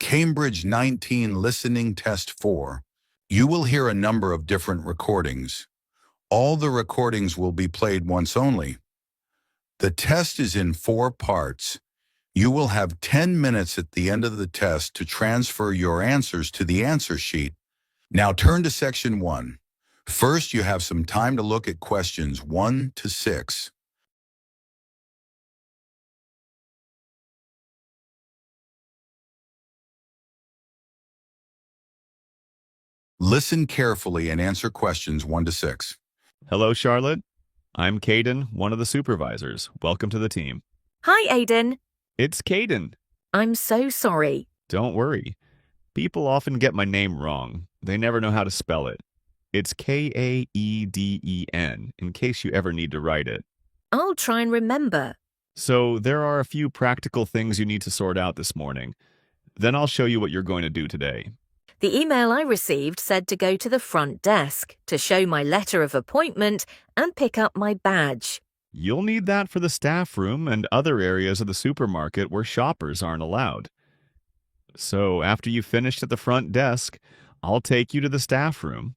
Cambridge 19 Listening Test 4. You will hear a number of different recordings. All the recordings will be played once only. The test is in 4 parts. You will have 10 minutes at the end of the test to transfer your answers to the answer sheet. Now turn to section 1. First, you have some time to look at questions 1 to 6. Listen carefully and answer questions 1 to 6. Hello, Charlotte. I'm Caden, one of the supervisors. Welcome to the team. Hi, Aiden. It's Caden. I'm so sorry. Don't worry. People often get my name wrong. They never know how to spell it. It's Kaeden, in case you ever need to write it. I'll try and remember. So there are a few practical things you need to sort out this morning. Then I'll show you what you're going to do today. The email I received said to go to the front desk to show my letter of appointment and pick up my badge. You'll need that for the staff room and other areas of the supermarket where shoppers aren't allowed. So after you've finished at the front desk, I'll take you to the staff room.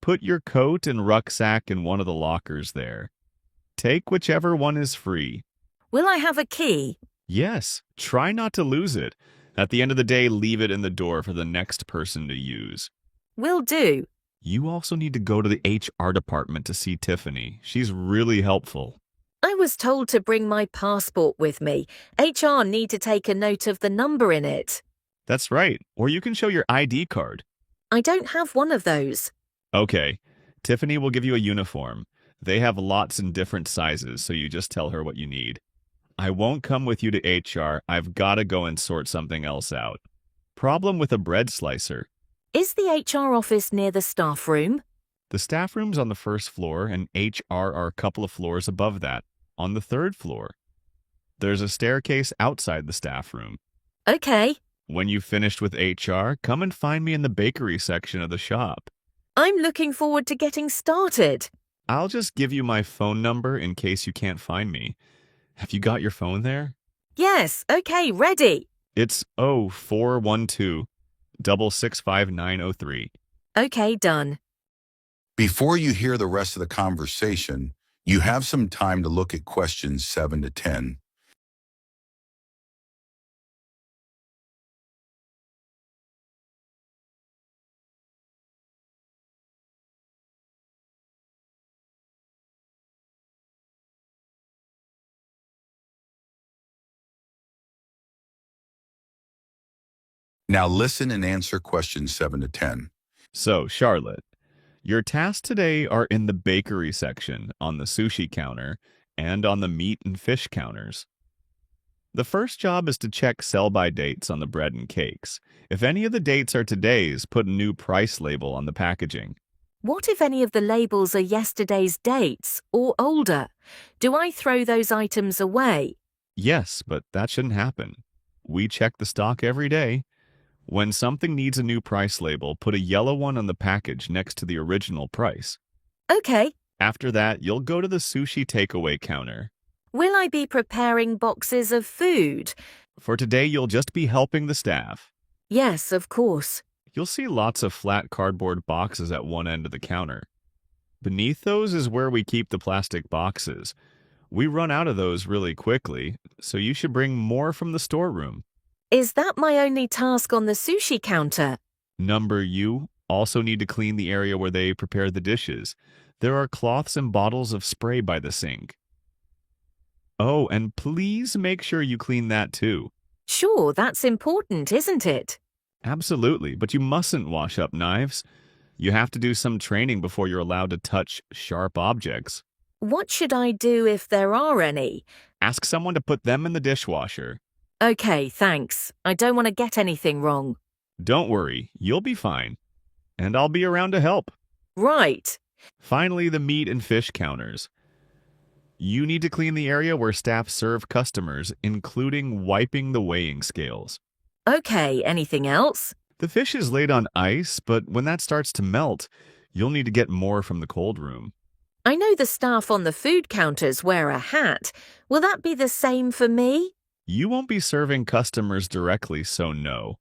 Put your coat and rucksack in one of the lockers there. Take whichever one is free. Will I have a key? Yes, try not to lose it. At the end of the day, leave it in the door for the next person to use. Will do. You also need to go to the HR department to see Tiffany. She's really helpful. I was told to bring my passport with me. HR need to take a note of the number in it. That's right. Or you can show your ID card. I don't have one of those. Okay. Tiffany will give you a uniform. They have lots in different sizes, so you just tell her what you need. I won't come with you to HR. I've got to go and sort something else out. Problem with a bread slicer. Is the HR office near the staff room? The staff room's on the first floor, and HR are a couple of floors above that, on the 3rd floor. There's a staircase outside the staff room. Okay. When you've finished with HR, come and find me in the bakery section of the shop. I'm looking forward to getting started. I'll just give you my phone number in case you can't find me. Have you got your phone there? Yes, okay, ready. It's 0412-665-903. Okay, done. Before you hear the rest of the conversation, you have some time to look at questions 7 to 10. Now listen and answer questions 7 to 10. So, Charlotte, your tasks today are in the bakery section, on the sushi counter, and on the meat and fish counters. The first job is to check sell-by dates on the bread and cakes. If any of the dates are today's, put a new price label on the packaging. What if any of the labels are yesterday's dates or older? Do I throw those items away? Yes, but that shouldn't happen. We check the stock every day. When something needs a new price label, put a yellow one on the package next to the original price. Okay. After that, you'll go to the sushi takeaway counter. Will I be preparing boxes of food? For today, you'll just be helping the staff. Yes, of course. You'll see lots of flat cardboard boxes at one end of the counter. Beneath those is where we keep the plastic boxes. We run out of those really quickly, so you should bring more from the storeroom. Is that my only task on the sushi counter? Number you also need to clean the area where they prepare the dishes. There are cloths and bottles of spray by the sink. Oh, and please make sure you clean that too. Sure, that's important, isn't it? Absolutely, but you mustn't wash up knives. You have to do some training before you're allowed to touch sharp objects. What should I do if there are any? Ask someone to put them in the dishwasher. Okay, thanks. I don't want to get anything wrong. Don't worry, you'll be fine. And I'll be around to help. Right. Finally, the meat and fish counters. You need to clean the area where staff serve customers, including wiping the weighing scales. Okay, anything else? The fish is laid on ice, but when that starts to melt, you'll need to get more from the cold room. I know the staff on the food counters wear a hat. Will that be the same for me? You won't be serving customers directly, so no.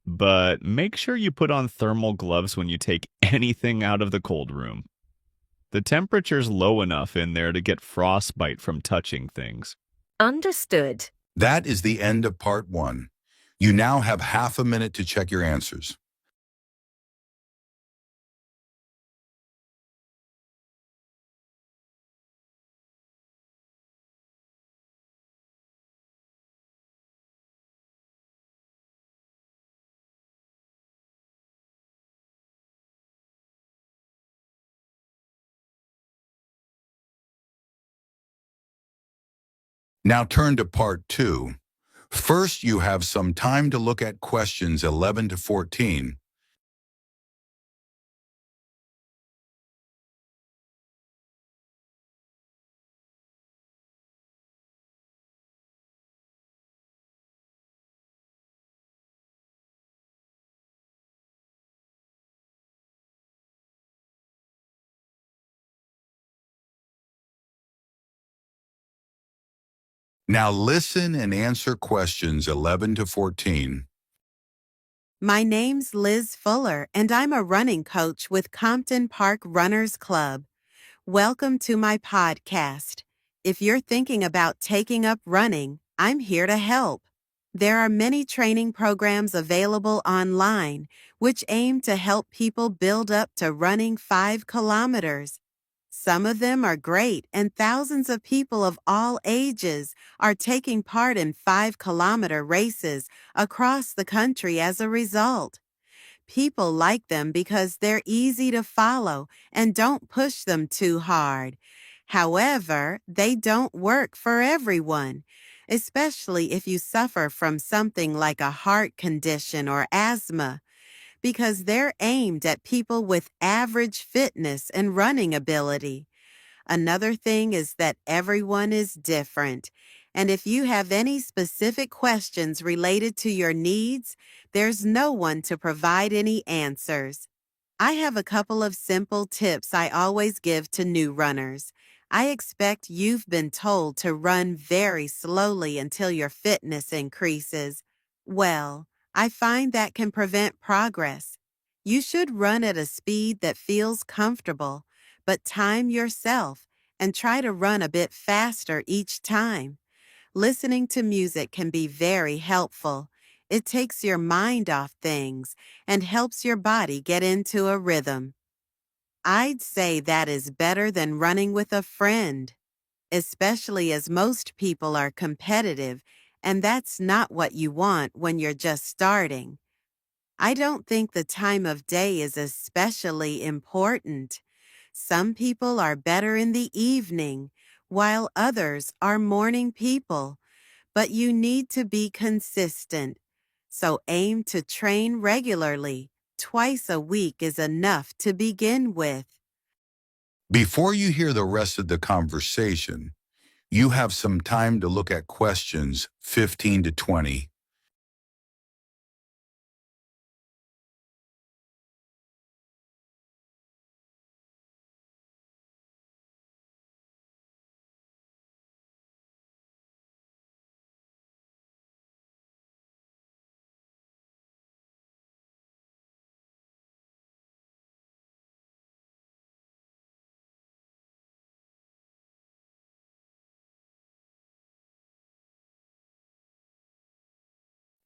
But make sure you put on thermal gloves when you take anything out of the cold room. The temperature's low enough in there to get frostbite from touching things. Understood. That is the end of part 1. You now have half a minute to check your answers. Now turn to part 2. First, you have some time to look at questions 11 to 14. Now listen and answer questions 11 to 14. My name's Liz Fuller, and I'm a running coach with Compton Park Runners Club. Welcome to my podcast. If you're thinking about taking up running, I'm here to help. There are many training programs available online, which aim to help people build up to running 5 kilometers. Some of them are great, and thousands of people of all ages are taking part in 5-kilometer races across the country as a result. People like them because they're easy to follow and don't push them too hard. However, they don't work for everyone, especially if you suffer from something like a heart condition or asthma, because they're aimed at people with average fitness and running ability. Another thing is that everyone is different. And if you have any specific questions related to your needs, there's no one to provide any answers. I have a couple of simple tips I always give to new runners. I expect you've been told to run very slowly until your fitness increases. Well, I find that can prevent progress. You should run at a speed that feels comfortable, but time yourself and try to run a bit faster each time. Listening to music can be very helpful. It takes your mind off things and helps your body get into a rhythm. I'd say that is better than running with a friend, especially as most people are competitive, and that's not what you want when you're just starting. I don't think the time of day is especially important. Some people are better in the evening, while others are morning people. But you need to be consistent. So aim to train regularly. Twice a week is enough to begin with. Before you hear the rest of the conversation, you have some time to look at questions 15 to 20.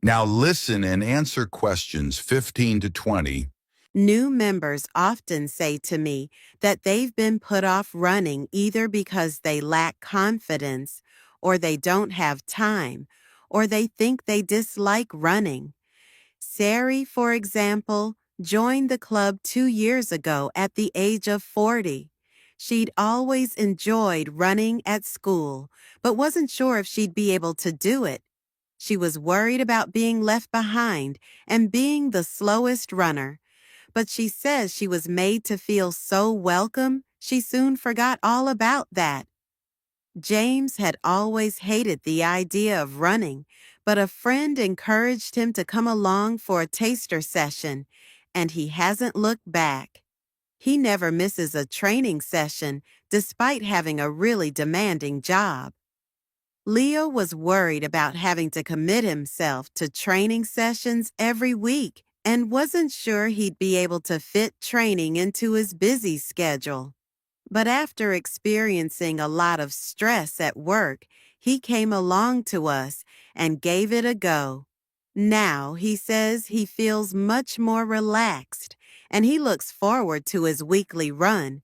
Now listen and answer questions 15 to 20. New members often say to me that they've been put off running either because they lack confidence, or they don't have time, or they think they dislike running. Sari, for example, joined the club 2 years ago at the age of 40. She'd always enjoyed running at school, but wasn't sure if she'd be able to do it. She was worried about being left behind and being the slowest runner. But she says she was made to feel so welcome, she soon forgot all about that. James had always hated the idea of running, but a friend encouraged him to come along for a taster session, and he hasn't looked back. He never misses a training session despite having a really demanding job. Leo was worried about having to commit himself to training sessions every week and wasn't sure he'd be able to fit training into his busy schedule. But after experiencing a lot of stress at work, he came along to us and gave it a go. Now he says he feels much more relaxed and he looks forward to his weekly run.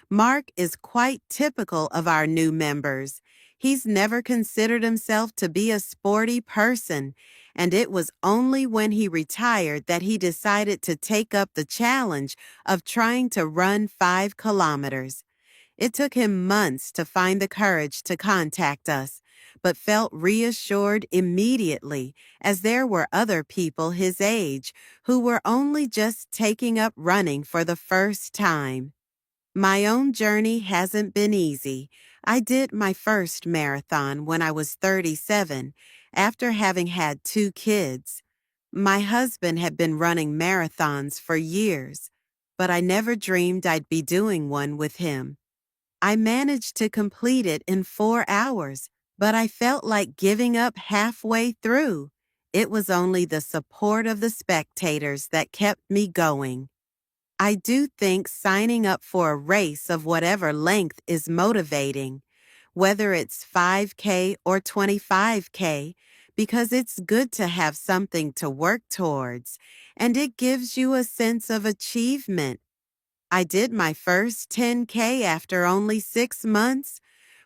Mark is quite typical of our new members. He's never considered himself to be a sporty person, and it was only when he retired that he decided to take up the challenge of trying to run 5 kilometers. It took him months to find the courage to contact us, but felt reassured immediately as there were other people his age who were only just taking up running for the first time. My own journey hasn't been easy. I did my first marathon when I was 37 after having had 2 kids. My husband had been running marathons for years, but I never dreamed I'd be doing one with him. I managed to complete it in 4 hours, but I felt like giving up halfway through. It was only the support of the spectators that kept me going. I do think signing up for a race of whatever length is motivating, whether it's 5K or 25K, because it's good to have something to work towards, and it gives you a sense of achievement. I did my first 10K after only 6 months,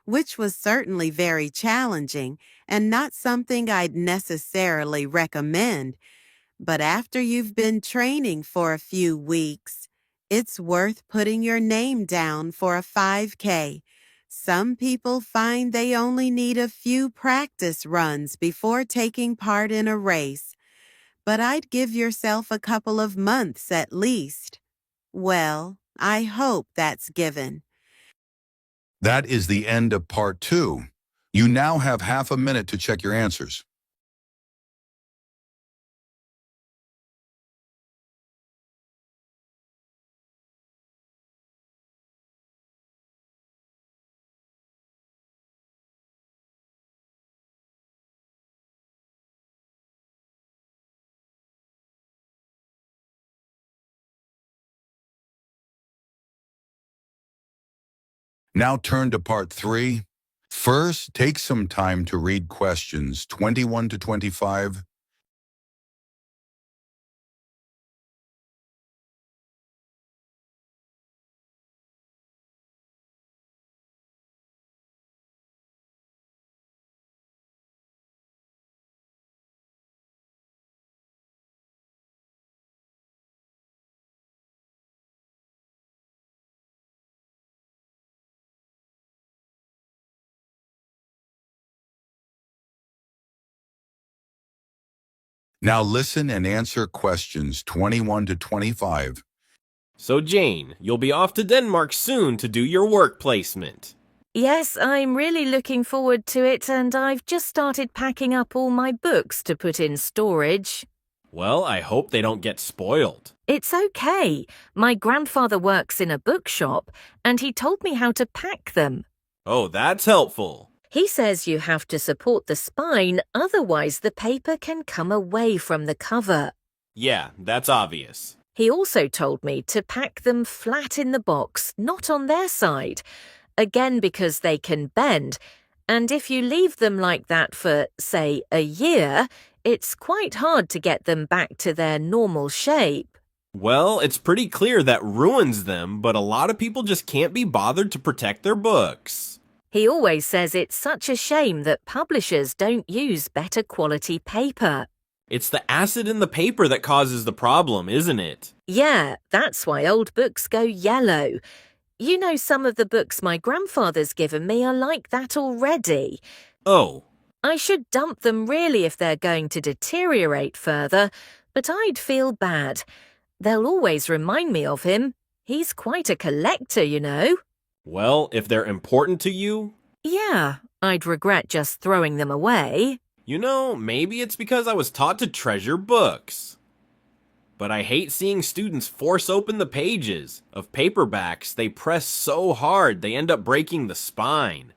which was certainly very challenging and not something I'd necessarily recommend. But after you've been training for a few weeks, it's worth putting your name down for a 5K. Some people find they only need a few practice runs before taking part in a race, but I'd give yourself a couple of months at least. Well, I hope that's given. That is the end of part 2. You now have half a minute to check your answers. Now turn to part 3. First, take some time to read questions 21 to 25. Now listen and answer questions 21 to 25. So Jane, you'll be off to Denmark soon to do your work placement. Yes, I'm really looking forward to it, and I've just started packing up all my books to put in storage. Well, I hope they don't get spoiled. It's okay. My grandfather works in a bookshop, and he told me how to pack them. Oh, that's helpful. He says you have to support the spine, otherwise the paper can come away from the cover. Yeah, that's obvious. He also told me to pack them flat in the box, not on their side. Again, because they can bend, and if you leave them like that for, say, a year, it's quite hard to get them back to their normal shape. Well, it's pretty clear that ruins them, but a lot of people just can't be bothered to protect their books. He always says it's such a shame that publishers don't use better quality paper. It's the acid in the paper that causes the problem, isn't it? Yeah, that's why old books go yellow. You know, some of the books my grandfather's given me are like that already. Oh. I should dump them really if they're going to deteriorate further, but I'd feel bad. They'll always remind me of him. He's quite a collector, you know. Well, if they're important to you... Yeah, I'd regret just throwing them away. You know, maybe it's because I was taught to treasure books. But I hate seeing students force open the pages. Of paperbacks, they press so hard they end up breaking the spine.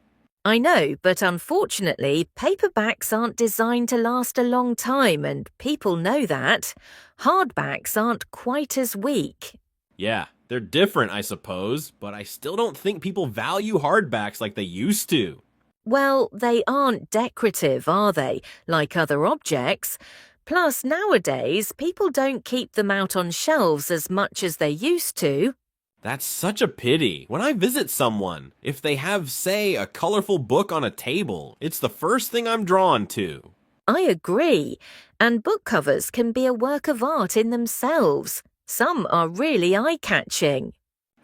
I know, but unfortunately, paperbacks aren't designed to last a long time, and people know that. Hardbacks aren't quite as weak. Yeah, they're different, I suppose, but I still don't think people value hardbacks like they used to. Well, they aren't decorative, are they, like other objects? Plus, nowadays, people don't keep them out on shelves as much as they used to. That's such a pity. When I visit someone, if they have, say, a colorful book on a table, it's the first thing I'm drawn to. I agree. And book covers can be a work of art in themselves. Some are really eye-catching.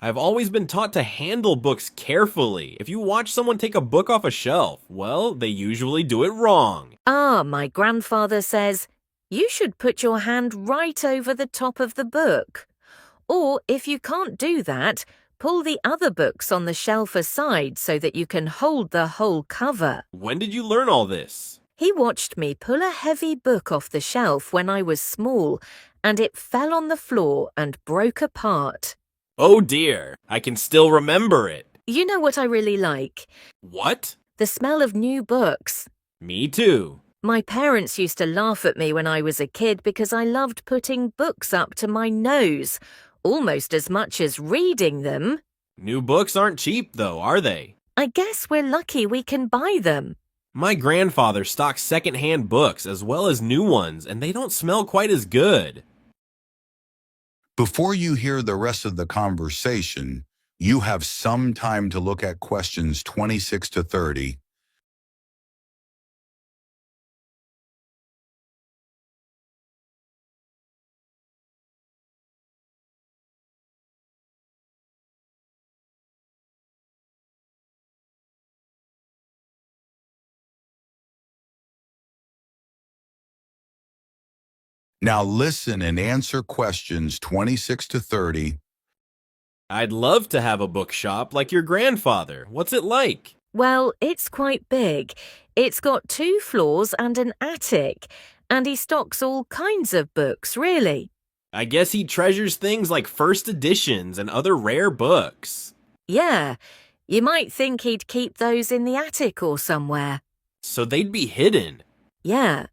I've always been taught to handle books carefully. If you watch someone take a book off a shelf, well, they usually do it wrong. My grandfather says, you should put your hand right over the top of the book. Or if you can't do that, pull the other books on the shelf aside so that you can hold the whole cover. When did you learn all this? He watched me pull a heavy book off the shelf when I was small, and it fell on the floor and broke apart. Oh dear, I can still remember it. You know what I really like? What? The smell of new books. Me too. My parents used to laugh at me when I was a kid because I loved putting books up to my nose, almost as much as reading them. New books aren't cheap though, are they? I guess we're lucky we can buy them. My grandfather stocks second-hand books as well as new ones, and they don't smell quite as good. Before you hear the rest of the conversation, you have some time to look at questions 26 to 30. Now listen and answer questions 26 to 30. I'd love to have a bookshop like your grandfather. What's it like? Well, it's quite big. It's got 2 floors and an attic, and he stocks all kinds of books, really. I guess he treasures things like first editions and other rare books. Yeah, you might think he'd keep those in the attic or somewhere. So they'd be hidden. Yeah,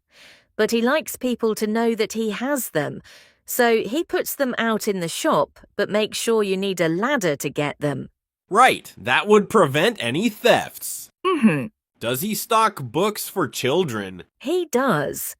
but he likes people to know that he has them, so he puts them out in the shop, but makes sure you need a ladder to get them. Right, that would prevent any thefts. Mm-hmm. Does he stock books for children? He does.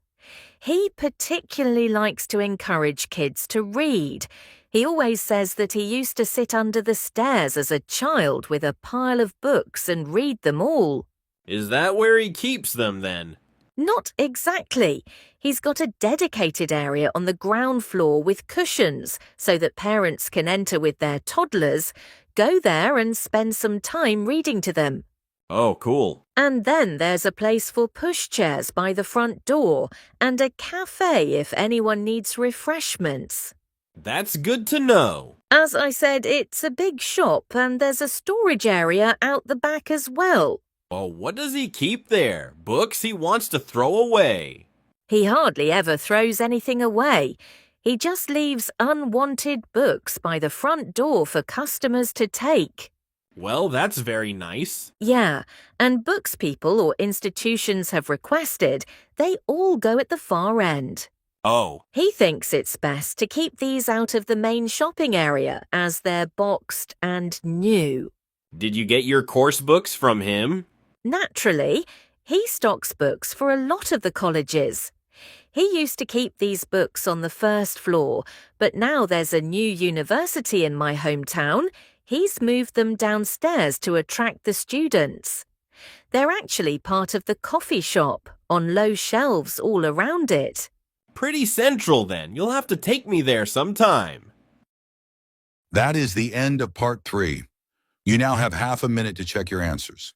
He particularly likes to encourage kids to read. He always says that he used to sit under the stairs as a child with a pile of books and read them all. Is that where he keeps them then? Not exactly. He's got a dedicated area on the ground floor with cushions so that parents can enter with their toddlers, go there and spend some time reading to them. Oh, cool. And then there's a place for pushchairs by the front door and a cafe if anyone needs refreshments. That's good to know. As I said, it's a big shop and there's a storage area out the back as well. Well, what does he keep there? Books he wants to throw away. He hardly ever throws anything away. He just leaves unwanted books by the front door for customers to take. Well, that's very nice. Yeah, and books people or institutions have requested, they all go at the far end. Oh, He thinks it's best to keep these out of the main shopping area as they're boxed and new. did you get your course books from him? Naturally, he stocks books for a lot of the colleges. He used to keep these books on the first floor, but now there's a new university in my hometown. He's moved them downstairs to attract the students. They're actually part of the coffee shop, on low shelves all around it. Pretty central then. You'll have to take me there sometime. That is the end of part 3. You now have half a minute to check your answers.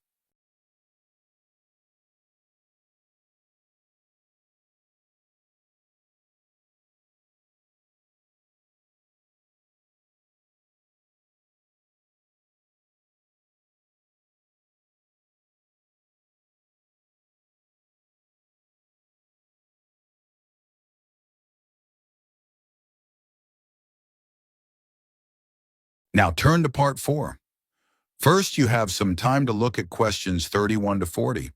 Now turn to part 4. First, you have some time to look at questions 31 to 40.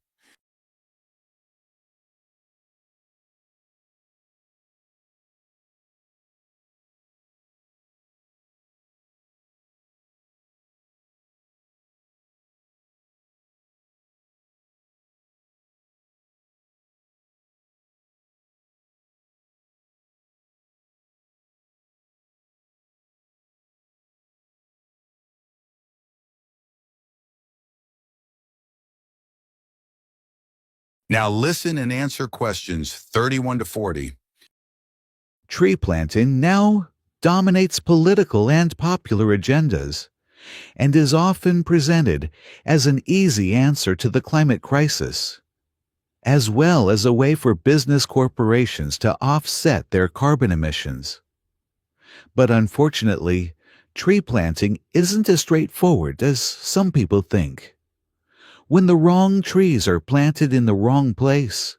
Now listen and answer questions 31 to 40. Tree planting now dominates political and popular agendas and is often presented as an easy answer to the climate crisis, as well as a way for business corporations to offset their carbon emissions. But unfortunately, tree planting isn't as straightforward as some people think. When the wrong trees are planted in the wrong place,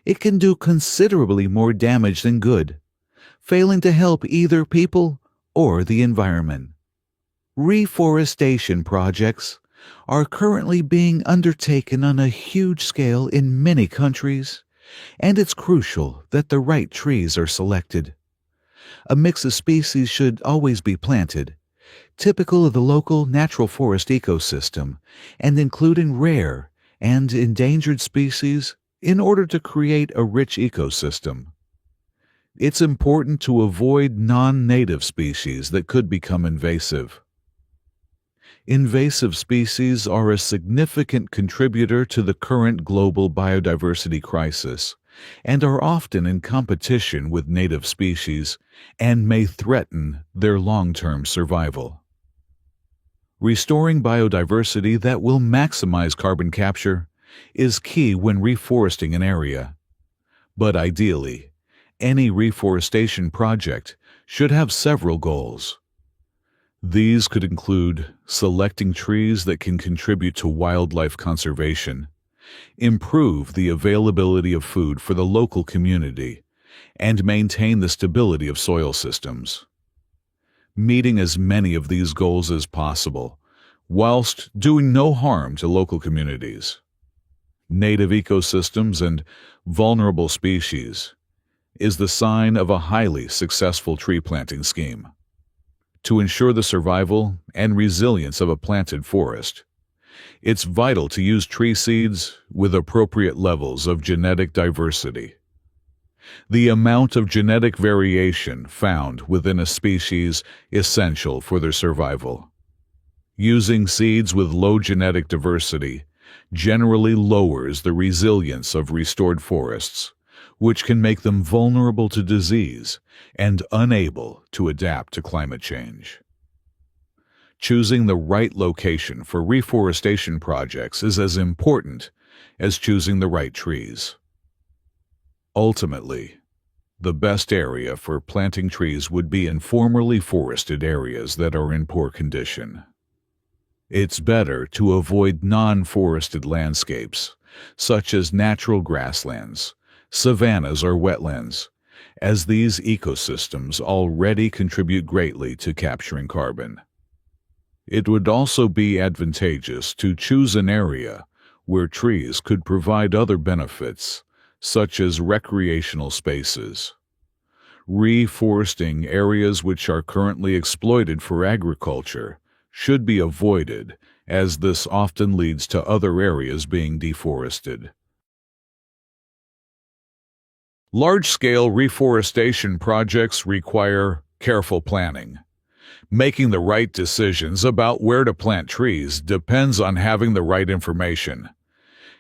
it can do considerably more damage than good, failing to help either people or the environment. Reforestation projects are currently being undertaken on a huge scale in many countries, and it's crucial that the right trees are selected. A mix of species should always be planted, typical of the local natural forest ecosystem, and including rare and endangered species in order to create a rich ecosystem. It's important to avoid non-native species that could become invasive. Invasive species are a significant contributor to the current global biodiversity crisis and are often in competition with native species and may threaten their long-term survival. Restoring biodiversity that will maximize carbon capture is key when reforesting an area. But ideally, any reforestation project should have several goals. These could include selecting trees that can contribute to wildlife conservation, improve the availability of food for the local community, and maintain the stability of soil systems. Meeting as many of these goals as possible, whilst doing no harm to local communities, native ecosystems, and vulnerable species, is the sign of a highly successful tree planting scheme. To ensure the survival and resilience of a planted forest, it's vital to use tree seeds with appropriate levels of genetic diversity. The amount of genetic variation found within a species is essential for their survival. Using seeds with low genetic diversity generally lowers the resilience of restored forests, which can make them vulnerable to disease and unable to adapt to climate change. Choosing the right location for reforestation projects is as important as choosing the right trees. Ultimately, the best area for planting trees would be in formerly forested areas that are in poor condition. It's better to avoid non-forested landscapes, such as natural grasslands, savannas, or wetlands, as these ecosystems already contribute greatly to capturing carbon. It would also be advantageous to choose an area where trees could provide other benefits, such as recreational spaces. Reforesting areas which are currently exploited for agriculture should be avoided, as this often leads to other areas being deforested. Large-scale reforestation projects require careful planning. Making the right decisions about where to plant trees depends on having the right information.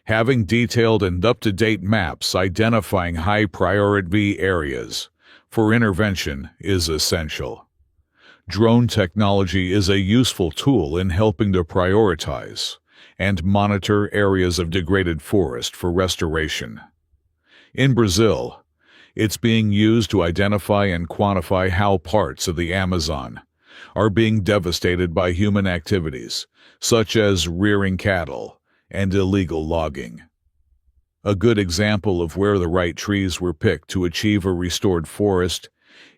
Having detailed and up-to-date maps identifying high-priority areas for intervention is essential. Drone technology is a useful tool in helping to prioritize and monitor areas of degraded forest for restoration. In Brazil, it's being used to identify and quantify how parts of the Amazon are being devastated by human activities, such as rearing cattle and illegal logging. A good example of where the right trees were picked to achieve a restored forest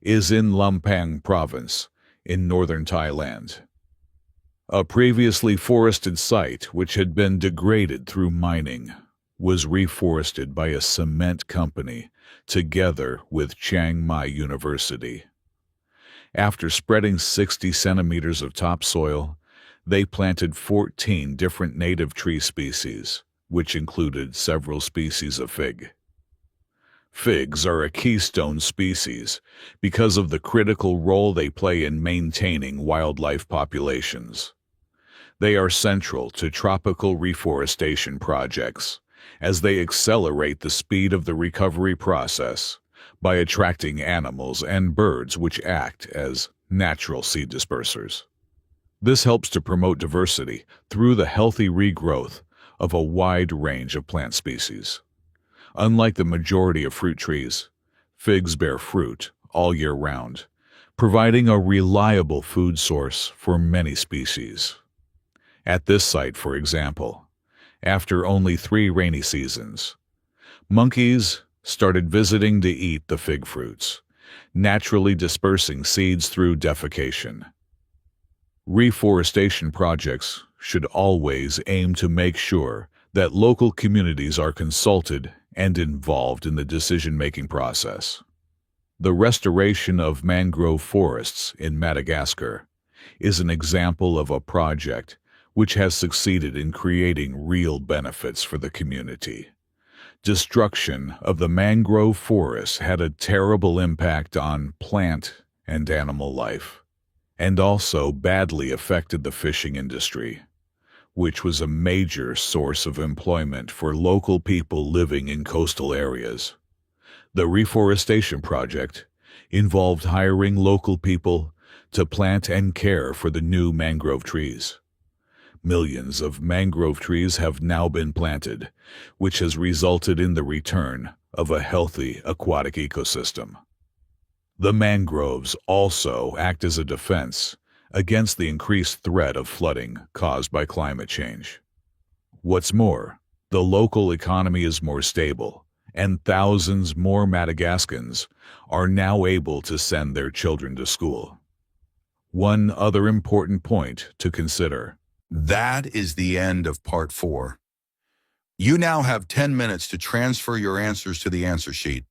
is in Lampang province in northern Thailand. A previously forested site, which had been degraded through mining, was reforested by a cement company together with Chiang Mai University. After spreading 60 centimeters of topsoil, they planted 14 different native tree species, which included several species of fig. Figs are a keystone species because of the critical role they play in maintaining wildlife populations. They are central to tropical reforestation projects as they accelerate the speed of the recovery process by attracting animals and birds which act as natural seed dispersers. This helps to promote diversity through the healthy regrowth of a wide range of plant species. Unlike the majority of fruit trees, figs bear fruit all year round, providing a reliable food source for many species. At this site, for example, after only 3 rainy seasons, monkeys started visiting to eat the fig fruits, naturally dispersing seeds through defecation. Reforestation projects should always aim to make sure that local communities are consulted and involved in the decision-making process. The restoration of mangrove forests in Madagascar is an example of a project which has succeeded in creating real benefits for the community. Destruction of the mangrove forests had a terrible impact on plant and animal life, and also badly affected the fishing industry, which was a major source of employment for local people living in coastal areas. The reforestation project involved hiring local people to plant and care for the new mangrove trees. Millions of mangrove trees have now been planted, which has resulted in the return of a healthy aquatic ecosystem. The mangroves also act as a defense against the increased threat of flooding caused by climate change. What's more, the local economy is more stable, and thousands more Madagascans are now able to send their children to school. One other important point to consider. That is the end of part 4. You now have 10 minutes to transfer your answers to the answer sheet.